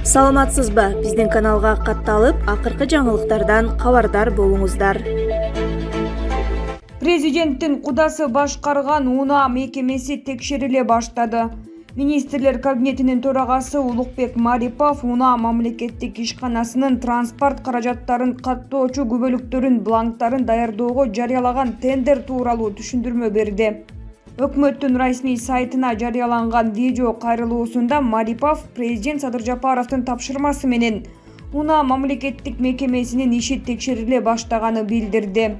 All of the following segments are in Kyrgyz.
Саламатсызбы? Биздин каналга катталып, акыркы жаңылыктардан кабардар болуңуздар. Президенттин кудасы башкарган УНА мекемеси текшериле баштады. Министрлер кабинетинин төрагасы Улукбек Марипов УНА мамлекеттик ишканасынын транспорт каражаттарын каттоочу күбөлүктөрүн бланктарын даярдоого жарыялаган тендер тууралуу түшүндүрмө берди. Өкмөттүн расмий сайтына жарыяланган видео кайрылуусунда Марипов президент Садыр Жапаровдун тапшырмасы менен УНА мамлекеттик мекемесинин иши текшериле баштаганы билдирди.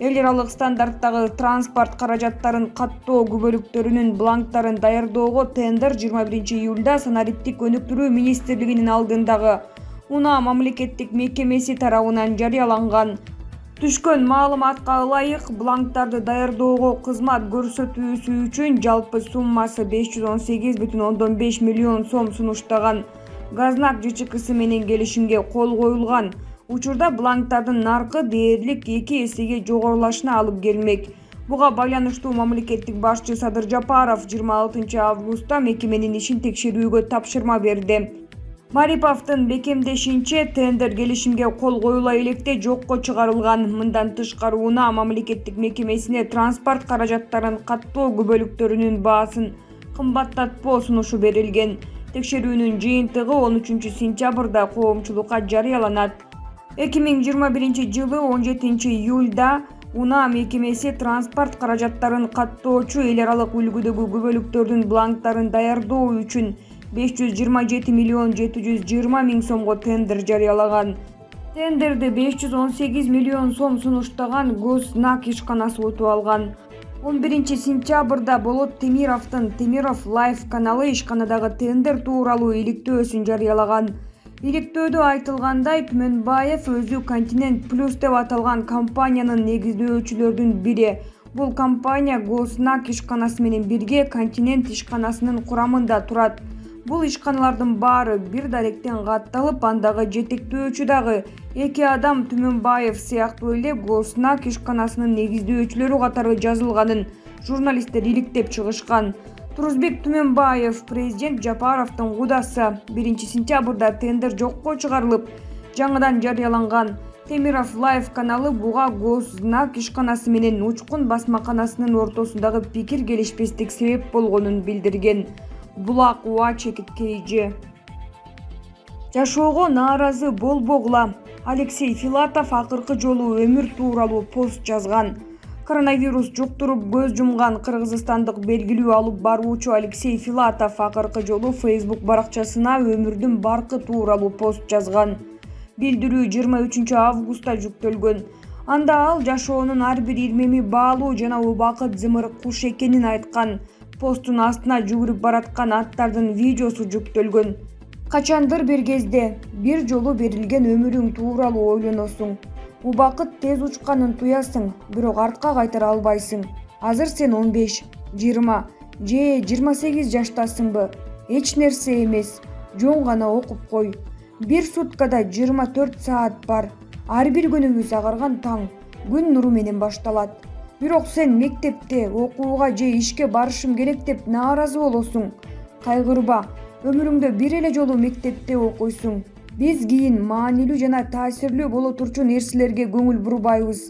Эл аралык стандарттагы транспорт каражаттарын каттоо күбөлүктөрүнүн бланктарын даярдоого тендер 21 июлда санариптик өнүктүрүү министрлигинин алдындагы УНА мамлекеттик мекемеси тарабынан жарыяланган. Түшкөн маалыматка ылайык, бланктарды даярдоого кызмат көрсөтүүсү үчүн жалпы суммасы 518,5 миллион сом сунуштаган Газнак ЖЧКсы менен келишимге кол коюлган. Учурда бланктардын наркы дээрлик 2 эсеге жогорулашына алып келмек. Буга байланыштуу мамлекеттик башчы Садыр Жапаров 26 августта мекеменин ишин текшерүүгө тапшырма берди. Мариповдун бекемдешинче, тендер келишимге кол коюла электе жокко чыгарылган. Мындан тышкары УНА мамлекеттик мекемесине транспорт каражаттарын каттоо күбөлүктөрүнүн баасын кымбаттатпоо сунушу берилген. Текшерүүнүн жыйынтыгы 13 сентябрда коомчулукка жарыяланат. 2021 жылы 17 июлда УНА мекемеси транспорт каражаттарын каттоочу эл аралык үлгүдөгү күбөлүктөрдүн бланктарын даярдоо үчүн 527 миллион 720 миң сомго тендер жарыялаган. Тендерди 518 миллион сом сунуштаган Газнак ишканасы утуп алган. 11 сентябрда Болот Темировдун Темиров Лайф каналы ишканадагы тендер тууралуу иликтөөсүн жарыялаган. Иликтөөдө айтылгандай, Түмөнбаев өзү Континент Плюс деп аталган компаниянын негиздөөчүлөрдүн бири. Бул компания Газнак ишканасы менен бирге Континент ишканасынын курамында турат. Бул ишканалардын баары бир даректен катталып, андагы жетектөөчү дагы 2 адам Түмөнбаев сыяктуу эле Газнак ишканасынын негиздөөчүлөрү катары жазылганын журналисттер иликтеп чыгышкан. Турузбек Түмөнбаев президент Жапаровдун кудасы. 1 сентябрда тендер жокко чыгарылып, жаңыдан жарыяланган. Темиров Лайф каналы буга Газнак ишканасы менен Учкун басмаканасынын ортосундагы пикир келишпестик себеп болгонун билдирген. Булак Уа чекиткейжи. Жашоого нааразы болбогула. Алексей Филатов акыркы жолу өмүр тууралуу пост жазган. Коронавирус жуктуруп көз жумган кыргызстандык белгилүү алып баруучу Алексей Филатов акыркы жолу Facebook баракчасына өмүрдүн баркы тууралуу пост жазган. Билдирүү 23 августта жүктөлгөн. Анда ал жашоонун ар бир ирмеми баалуу жана убакыт зымыры куш экенин айткан. Посттун астына жүгүрүп бараткан аттардын видеосу жүктөлгөн. Качандыр бир кезде бир жолу берилген өмүрүң тууралуу ойлоносуң. Убакыт тез учканын туясың, бирок артка кайтара албайсың. Азыр сен 15, 20 же 28 жаштасыңбы? Эч нерсе эмес. Жөн гана окуп кой. Бир суткада 24 саат бар. Ар бир күнүбүз агарган таң, күн нуру менен башталат. Бирок сен мектепте окууга же ишке барышым керек деп нааразы болосуң. Кайгырба, өмүрүңдө бир эле жолу мектепте окуйсуң. Биз кийин маанилүү жана таасирлүү боло турчу нерселерге көңүл бурбайбыз.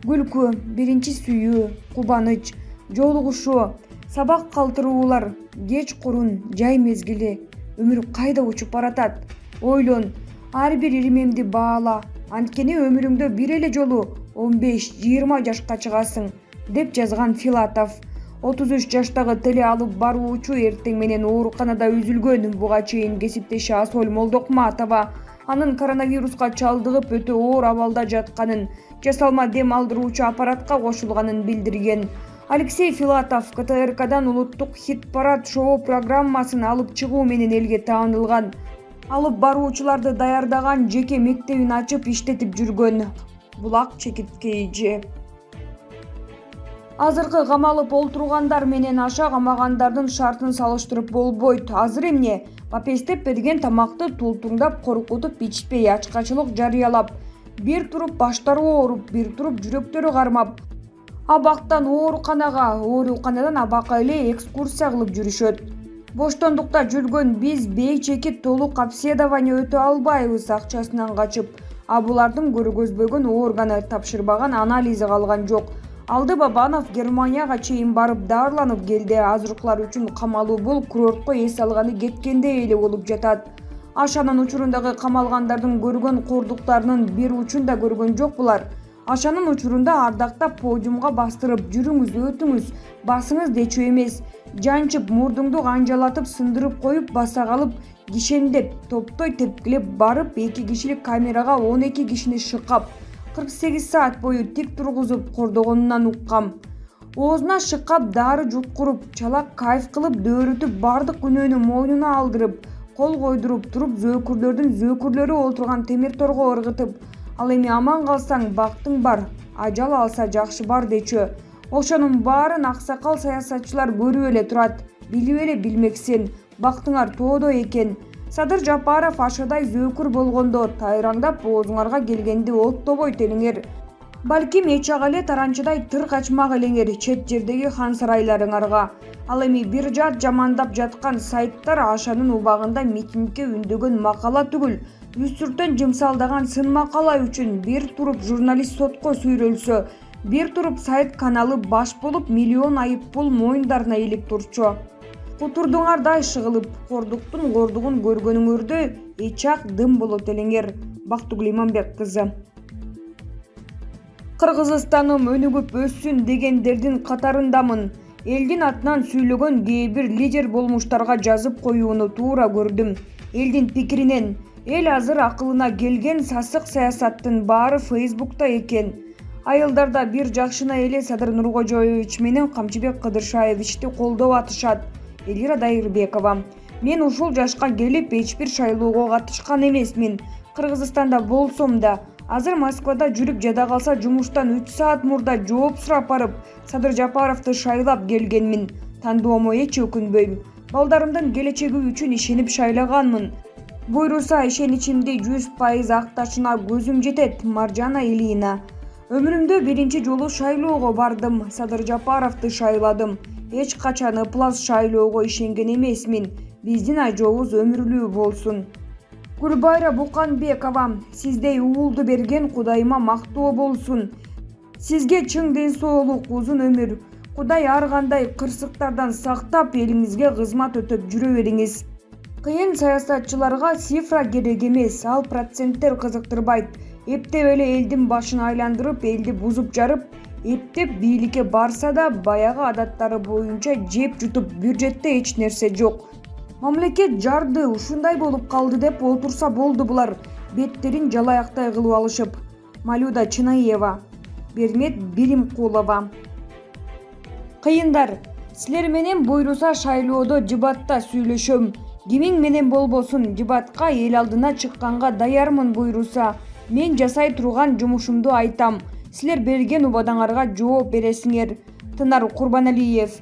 Күлкү, биринчи сүйүү, кубаныч, жолугушуу, сабак калтыруулар, кечкурун, жай мезгили. Өмүр кайда учуп баратат? Ойлон, ар бир ирмемди баала. Анткени өмүрүңдө бир эле жолу 15-20 жашка чыгасың, деп жазган Филатов. 33 жаштагы теле алып баруучу эртең менен ооруканада үзүлгөн. Буга чейин кесиптеши Асол Молдокматова анын коронавируска чалдыгып өтө оор абалда жатканын, жасалма дем алдыруучу аппаратка кошулганын билдирген. Алексей Филатов КТРКдан улуттук хит-парад шоу программасын алып чыгуу менен элге таанылган. Алып баруучуларды даярдаган жеке мектебин ачып иштетип жүргөн. Булак чекиткейжи. Азыркы камалып олтургандар менен аша камагандардын шартын салыштырып болбойт. Азыр эмне? Папестеп берген тамакты тултуңдап, коркутуп ичпей, ачкачылык жарыялап, бир туруп баштары ооруп, бир туруп жүрөктөрү кармап, абактан ооруканага, ооруканадан абакка эле экскурсия кылып жүрүшөт. Боштондукта жүргөн биз бейчеки толук обследование өтө албайбыз акчасынан качып, а булардын көргөзбөгөн органы тапшырбаган анализи калган жок. Алды Бабанов Германияга чейин барып даарыланып келди. Азыркылар үчүн камалуу бул курортко эс алганы кеткендей эле болуп жатат. Ашанын учурундагы камалгандардын көргөн кордуктарынын бир учун да көргөн жок булар. Ашанын учурунда ардактап подиумга бастырып жүрүңүз, өтүңүз, басыңыз дечүү эмес. Жанчып, мурдуңду канжалатып, сындырып коюп, баса калып, кишендеп, топтой тепкилеп барып, 2 кишилик камерага 12 кишини шыкап, 48 саат бою тик тургузуп кордогонунан уккам. Оозуна шыкап, дары жуткуруп, чалак кайф кылып, дөөрүтүп, бардык күнөөнү мойнуна алдырып, кол койдуруп туруп, зөөкүрлөрдүн зөөкүрлөрү олтурган темир торго ыргытып, ал эми аман калсаң бактың бар, ажал алса жакшы бар дечү. Ошонун баарын аксакал саясатчылар көрүп эле турат, билип эле билмексин, бактыңар тоодо экен. Садыр Жапаров ашадай зөөкүр болгондо тайраңдап оозуңарга келгенди оттобой телиңер. Балким эч ага эле таранчыдай тыр качмак элеңер чет жердеги хан сарайларыңарга. Ал эми бир жат жамандап жаткан сайттар ашанын убагында митингге үндөгөн макала түгүл, үстүртөн жымсалдаган сын макала үчүн бир туруп журналист сотко сүйрөлсө, бир туруп сайт каналы баш болуп миллион айыппул моюндарына илип турчу. Кутурдуңардай шыгылып, кордуктун кордугун көргөнүңөрдө эч ак дым болот элеңер. Бактыгүл Иманбек кызы. Кыргызстаным өнүгүп өссүн дегендердин катарындамын. Элдин атынан сүйлөгөн кээ бир лидер болмуштарга жазып коюуну туура көрдүм. Элдин пикиринен эл азыр акылына келген сасык саясаттын баары Фейсбукта экен. Айылдарда бир жакшына эле Садыр Нуркожоевич менен Камчыбек Кыдыршаевичти колдоп атышат. Элира Дайырбекова. Мен ушул жашка келип эч бир шайлоого катышкан эмесмин. Кыргызстанда болсом да, азыр Москвада жүрүп жада калса жумуштан 3 саат мурда жооп сурап барып, Садыр Жапаровду шайлап келгенмин. Тандоомо эч өкүнбөйм. Балдарымдын келечеги үчүн ишенип шайлаганмын. Буйруса ишеничимди 100% акташына көзүм жетет. Маржана Ильина. Өмүрүмдө биринчи жолу шайлоого бардым. Садыр Жапаровду шайладым. Эч качан ыплас шайлоого ишенген эмесмин. Биздин ажообуз өмүрлүү болсун. Гүлбайра Буканбекова. Сиздей уулду берген Кудайыма мактоо болсун. Сизге чың ден соолук, узун өмүр. Кудай ар кандай кырсыктардан сактап, элиңизге кызмат өтөп жүрө бериңиз. Кыйын саясатчыларга цифра керек эмес, ал проценттер кызыктырбайт. Эптеп эле элдин башын айландырып, элди бузуп жарып, эптеп бийликке барса да баягы адаттары боюнча жеп жутуп бюджетте эч нерсе жок. Мамлекет жарды, ушундай болуп калды деп отурса болду булар. Беттерин жалаяктай кылып алышып. Малюда Чынаева. Бермет Биримкулова. Кыйындар, силер менен буйруса шайлоодо жыбатта сүйлөшөм. Кимиң менен болбосун, жыбатка эл алдына чыкканга даярмын буйруса. Мен жасай турган жумушумду айтам. Силер берген убадаңарга жооп бересиңер. Тынар Курбаналиев.